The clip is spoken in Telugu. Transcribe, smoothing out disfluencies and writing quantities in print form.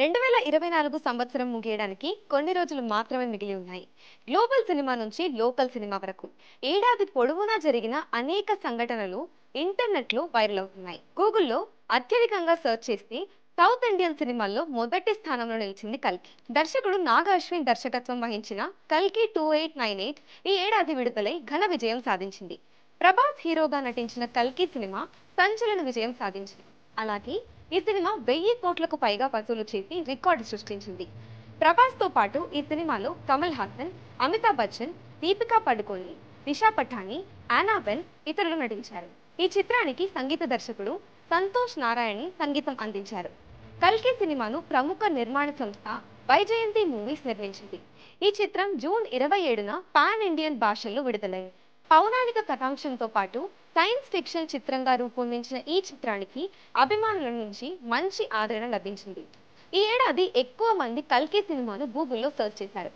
2024 సంవత్సరం ముగియడానికి కొన్ని రోజులు మాత్రమే మిగిలి ఉన్నాయి. గ్లోబల్ సినిమా నుంచి లోకల్ సినిమా వరకు ఏడాది పొడవునా జరిగిన అనేక సంఘటనలు ఇంటర్నెట్లో వైరల్ అవుతున్నాయి. గూగుల్లో అత్యధికంగా సెర్చ్ చేస్తే సౌత్ ఇండియన్ సినిమాల్లో మొదటి స్థానంలో నిలిచింది కల్కి. దర్శకుడు నాగ అశ్విన్ దర్శకత్వం వహించిన కల్కి 2898 ఈ ఏడాది విడుదలై ఘన విజయం సాధించింది. ప్రభాస్ హీరోగా నటించిన కల్కి సినిమా సంచలన విజయం సాధించింది. అలాగే ఈ సినిమా 1000 కోట్లకు పైగా వసూలు చేసి రికార్డు సృష్టించింది. ప్రభాస్ తో పాటు ఈ సినిమాలో కమల్ హాసన్, అమితాబ్ బచ్చన్, దీపికా పడుకోని, దిశా పఠాని, ఆనాబెల్ ఇతరులు నటించారు. ఈ చిత్రానికి సంగీత దర్శకుడు సంతోష్ నారాయణి సంగీతం అందించారు. కల్కి సినిమాను ప్రముఖ నిర్మాణ సంస్థ వైజయంతి మూవీస్ నిర్మించింది. ఈ చిత్రం జూన్ 27న పాన్ ఇండియన్ భాషల్లో విడుదలైంది. పౌరాణిక కథాంశంతో పాటు సైన్స్ ఫిక్షన్ చిత్రంగా రూపొందించిన ఈ చిత్రానికి అభిమానుల నుంచి మంచి ఆదరణ లభించింది. ఈ ఏడాది ఎక్కువ మంది కల్కి సినిమాను గూగుల్లో సెర్చ్ చేశారు.